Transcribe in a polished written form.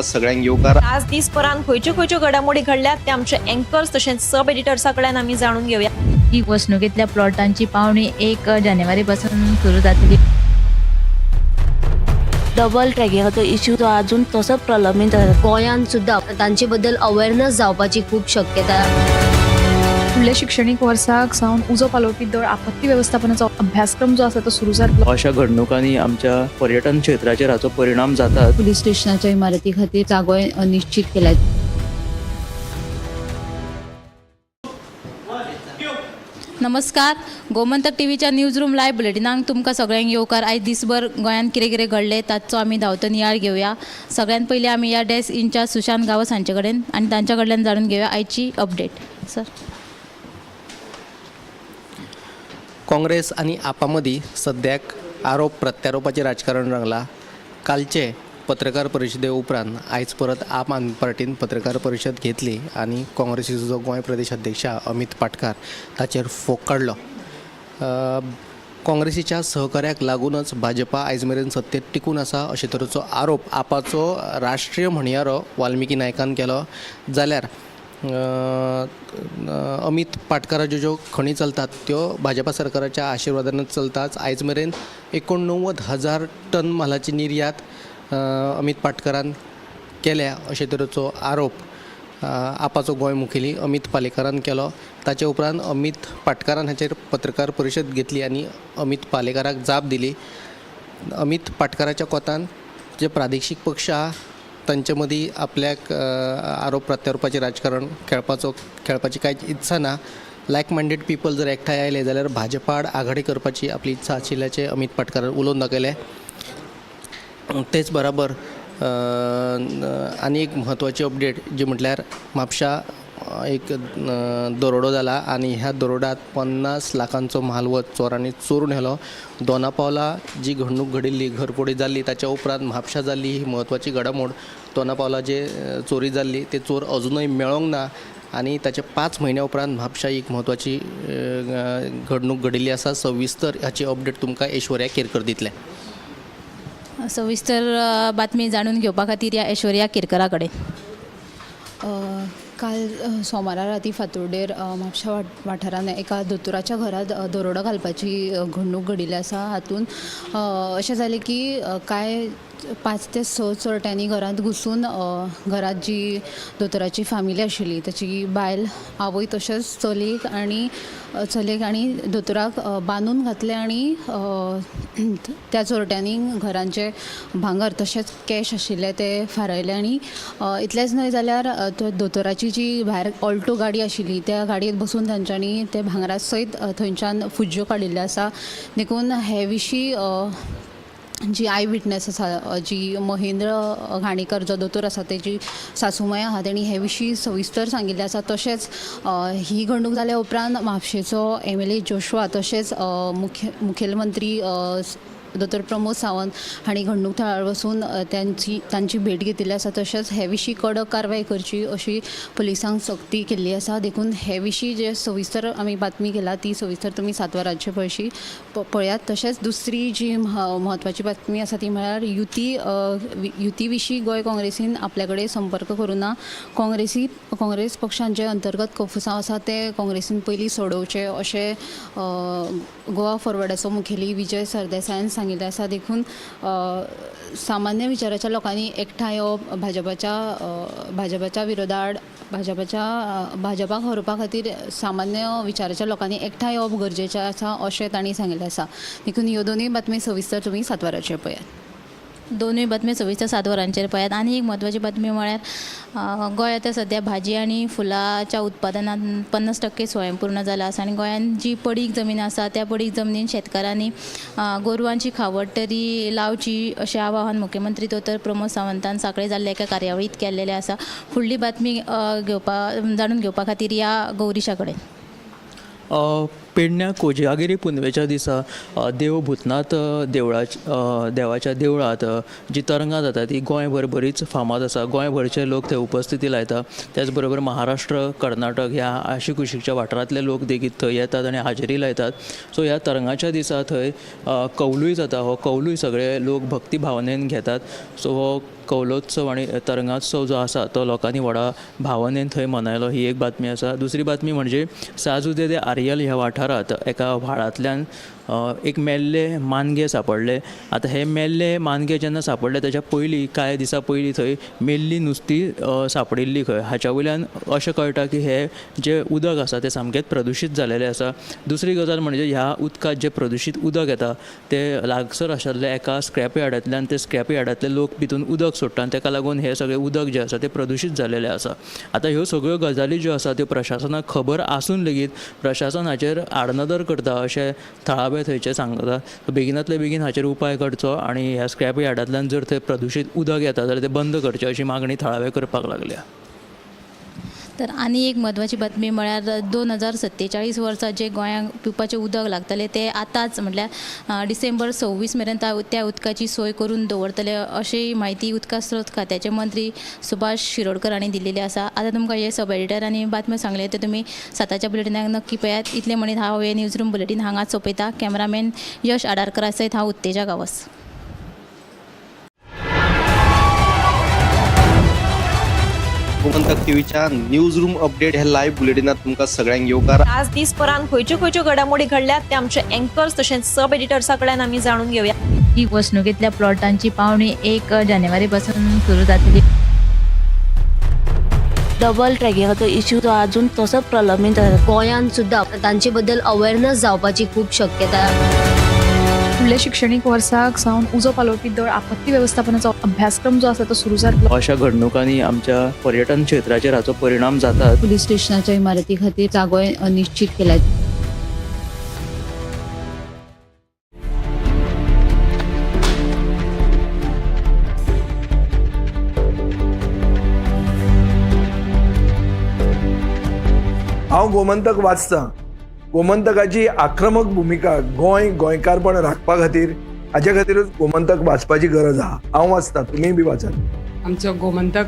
सगळ्यांक येवकार आज दीस परान खंयच्यो खंयच्यो घडामोडी घडल्यात ते आमचे अँकर्स तशेंच सब एडिटर्सा कडल्यान आमी जाणून घेवया. ही वसणुकेतल्या प्लॉटांची पावणी 1 जानेवारीपासून सुरू जातली. डबल ट्रॅकिंगाचो इश्यू जो अजून तसोच प्रलंबित आसा. गोंयांत सुद्दां तांचे बद्दल अवेअरनेस जावपाची खूब शक्यता. फुडल्या शिक्षणीक वर्साक सावन उजो पालोवपी दळ आपत्ती वेवस्थापनाचो अभ्यासक्रम जो आसा तो सुरू जातलो. अशा घडणुकांनी आमच्या पर्यटन क्षेत्राचेर हाचो परिणाम जाता. पुलीस स्टेशनाच्या इमारती खातीर जागो निश्चित केल्यात. नमस्कार, गोमंतक टीव्हीच्या न्यूज रूम लायव्ह बुलेटिनाक तुमकां सगळ्यांक येवकार. आयज दिसभर गोंयांत कितें कितें घडलें ताचो आमी धांवतो नियाळ घेवया. सगळ्यात पयलीं आमी ह्या डेस्क इंचार्ज सुशांत गावस हांचे कडेन आनी तांच्या कडल्यान जाणून घेवया आयची अपडेट. सर, काँग्रेस आणि आपा मदीं सद्याक आरोप प्रत्यारोपाचें राजकारण रंगलां. कालचे पत्रकार परिशदे उपरांत आयज परत आप आदमी पार्टीन पत्रकार परिशद घेतली आनी काँग्रेसीचो जो गोंय प्रदेश अध्यक्ष अमित पाटकार ताचेर फोग काडलो. काँग्रेसीच्या सहकार्याक लागूनच भाजपा आयज मेरेन सत्तेत टिकून आसा अशे तरेचो आरोप आपाचो राष्ट्रीय म्हणयारो वाल्मिकी नायकान केलो. जाल्यार अमित पाटकाराच्यो ज्यो खणी चलतात त्यो भाजपा सरकाराच्या आशिर्वादानच चलतात. आयज मेरेन 89,000 टन म्हालाची निर्यात अमित पाटकारान केल्या अशे तरेचो आरोप आपाचो गोंय मुखेली अमित पालेकारान केलो. ताचे उपरांत अमित पाटकारान हाचेर पत्रकार परिशद घेतली आनी अमित पालेकाराक जाप दिली. अमित पाटकाराच्या कोतान जे प्रादेशीक पक्ष आहा तांचे मदीं आपल्याक आरोप प्रत्यारोपाचें राजकारण खेळपाची कांयच इत्सा ना. लायक मायंडेड पीपल जर एकठांय आयले जाल्यार भाजपा आड आघाडी करपाची आपली इत्सा आशिल्ल्याचें अमित पाटकारान उलोवन दाखयलें. तेच बराबर आनी एक म्हत्वाची अपडेट जी म्हटल्यार म्हापशा एक दरोडो जाला आनी ह्या दरोडात 50 लाखांचो म्हालवत चोरांनी चोरून व्हेलो. दोनापावला जी घडणूक घडिल्ली घरफोडी जाल्ली ताच्या उपरांत म्हापशा जाल्ली ही म्हत्वाची घडामोड. दोनापावला जे चोरी जाल्ली ते चोर अजूनय मेळोंक ना आनी ताचे 5 म्हयन्या उपरांत म्हापशा एक म्हत्वाची घडणूक घडिल्ली आसा. सविस्तर हाची अपडेट तुमकां ऐश्वर्या केरकर दितले. सविस्तर बातमी जाणून घेवपा खातीर या ऐश्वर्या केरकरा कडेन. काल सोमारा राती फातोर्डेर म्हापशा वाठारांत एका दोतोराच्या घरात दरोडो घालपाची घडणूक घडिल्ली आसा. हातून अशें जालें की कांय 5 ते 6 चोरट्यांनी घरांत घुसून घरात जी दोतोराची फॅमिली आशिल्ली ताची बायल आवय तशेंच चलयेक आनी दोतोराक बांदून घातले आनी त्या चोरट्यांनी घरांचे भांगर तशेंच कॅश आशिल्ले ते फारायले. आनी इतलेंच न्हय जाल्यार दोतोराची जी भायर ऑल्टो गाडी आशिल्ली त्या गाडयेंत बसून तांच्यांनी ते भांगरा सयत थंयच्यान फुज्ज्यो काडिल्ल्यो आसा. देखून हे विशीं जी आय विटनेस आसा जी महेंद्र घाणेकर जो दोतोर आसा तेजी सासूमाय आहा तेणी हे विशीं सविस्तर सांगिल्लें आसा. तशेंच ही घडणूक जाल्या उपरांत म्हापशेचो MLA जोशुआ तशेंच मुखेलमंत्री दोतोर प्रमोद सावंत हांणी घडणूक थळार वचून तांची भेट घेतिल्ली आसा. तशेंच हे विशीं कडक कारवाय करची अशी पुलिसांक सक्ती केल्ली आसा. देखून हे विशीं जे सविस्तर आमी बातमी केला ती सविस्तर तुमी 7 वरांचे पळयात. तशेंच दुसरी जी म्हत्वाची बातमी आसा ती म्हळ्यार युती विशीं गोंय काँग्रेसीन आपल्या कडेन संपर्क करूं ना. काँग्रेस पक्षान जे अंतर्गत कफुसांव आसा ते काँग्रेसीन पयलीं सोडोवचे अशें गोवा फॉरवर्डाचो मुखेली विजय सरदेसायान सांगिल्लें आसा. देखून सामान्य विचाराच्या लोकांनी एकठांय येवप भाजपाच्या विरोधाड भाजपाक हरोवपा खातीर सामान्य विचाराच्या लोकांनी एकठांय येवप गरजेचें आसा अशें तांणी सांगिल्लें आसा. देखून ह्यो दोनूय बातमी सविस्तर तुमी 7 वरांचेर पळयात. दोनूय बातम्यो सविस्तर 7 वरांचेर पळयात. आनी एक म्हत्वाची बातमी म्हळ्यार गोंय आतां सध्या भाजी आनी फुलांच्या उत्पादनांत 50% स्वयंपूर्ण जाला आसा. आनी गोंयांत जी पडीक जमीन आसा त्या पडीक जमनीन शेतकारांनी गोरवांची खावडटरी लावची अशें आवाहन मुख्यमंत्री दोतोर प्रमोद सावंतान सांखळे जाल्ले एका कार्यावळींत केल्लेलें आसा. फुडली बातमी जाणून घेवपा खातीर या गौरीशा कडेन. पेडण्या कोजागिरी पुनवेच्या दिसा देव भूतनाथ देवाच्या देवळात जी तरंगां जाता ती गोंयभर बरीच फामाद आसा. गोंयभरचे लोक थंय उपस्थिती लायता. त्याच बरोबर महाराष्ट्र कर्नाटक ह्या आशी कुशीकच्या वाठारांतले लोक देगीत थंय येतात आनी हाजेरी लायतात. सो ह्या तरंगाच्या दिसा थंय कौलूय जाता. हो कौलूय सगळे लोक भक्ती भावनेन घेतात. सो हो कौलोत्सव आणि तरंगोत्सव जो आसा तो लोकांनी व्हडा भावनेन थंय मनयलो, ही एक बातमी आसा. दुसरी बातमी म्हणजे साजुदे दे आर्यल ह्या वाठारांत एका व्हाळांतल्यान एक मेल्ले मानगे सापडले. आतां हे मेल्ले मानगे जेन्ना सापडले ताच्या पयलीं कांय दिसा पयलीं थंय मेल्ली नुस्तीं सापडिल्ली खंय. हाच्या वयल्यान अशें कळटा की हे जे उदक आसा तें सामकेंच प्रदुशीत जालेलें आसा. दुसरी गजाल म्हणजे ह्या उदकांत जे प्रदुशीत उदक येता ते लागसर आशिल्ले एका स्क्रॅप यार्डांतल्यान ते स्क्रॅप यार्डांतले लोक भितून उदक सोडटा आनी ताका लागून हे सगळें उदक जें आसा तें प्रदुशीत जालेलें आसा. आतां ह्यो सगळ्यो गजाली ज्यो आसा त्यो प्रशासनाक खबर आसून लेगीत प्रशासन हाचेर आडनदर करता अशें थळावे थंयचे सांगता. बेगिनांतले बेगीन हाचेर उपाय करचो आनी ह्या स्क्रॅप यार्डांतल्यान जर थंय प्रदुशीत उदक येता जाल्यार तें बंद करचें अशी मागणी थळावे करपाक लागल्या. तर आनी एक म्हत्वाची बातमी म्हळ्यार 2047 वर्सा जे गोंयांक पिवपाचें उदक लागतलें ते आतांच म्हटल्यार डिसेंबर 26 मेरेन त्या उदकाची सोय करून दवरतले अशी म्हायती उदका स्रोत खात्याचे मंत्री सुभाष शिरोडकर हांणी दिल्ली आसा. आतां तुमकां हे सब एडिटरांनी बातम्यो सांगले ते तुमी 7च्या बुलेटिनाक नक्की पळयात. इतले म्हणीत हांव हे न्यूज रूम बुलेटीन हांगाच सोंपयता. कॅमेरामॅन यश आडारकरा सयत हांव उत्तेजा गावस. गोमंतक टीव्हीच्या न्यूज रूम अपडेट हे लाईव्ह बुलेटिनात तुमकां सगळ्यांक येवकार. आज दीसभरान खंयच्यो घडामोडी घडल्यात ते आमचे एंकर्स तशेंच सब एडिटर्सा कडल्यान आमी जाणून घेवया. ही वसणुकेतल्या प्लॉटांची पावणी 1 जानेवारी पासून सुरू जातली. डबल ट्रॅकिंगाचो इश्यू जो अजून तसोच प्रलंबीत आसा. गोंयांत सुद्दां तांचे बद्दल अवेअरनेस जावपाची खूब शक्यता आहे. फुडल्या शिक्षणीक वर्साक सावन उजो पालोवपी दळ आपत्ती वेवस्थापनाचो अभ्यासक्रम जो आसा तो सुरू जातलो. अशा घडणुकांनी आमच्या पर्यटन क्षेत्राचेर हाचो परिणाम जाता. पोलीस स्टेशनाच्या इमारती खातीर जागो निश्चित केल्यात. हांव गोमंतक वाचतां. गोमंतकाची आक्रमक भुमिका गोंयकारपण राखपा खातीर हाचे खातीरूच गोमंतक वाचपाची गरज आहा. हांव वाचतां, तुमीय बी वाचात. आमचो गोमंतक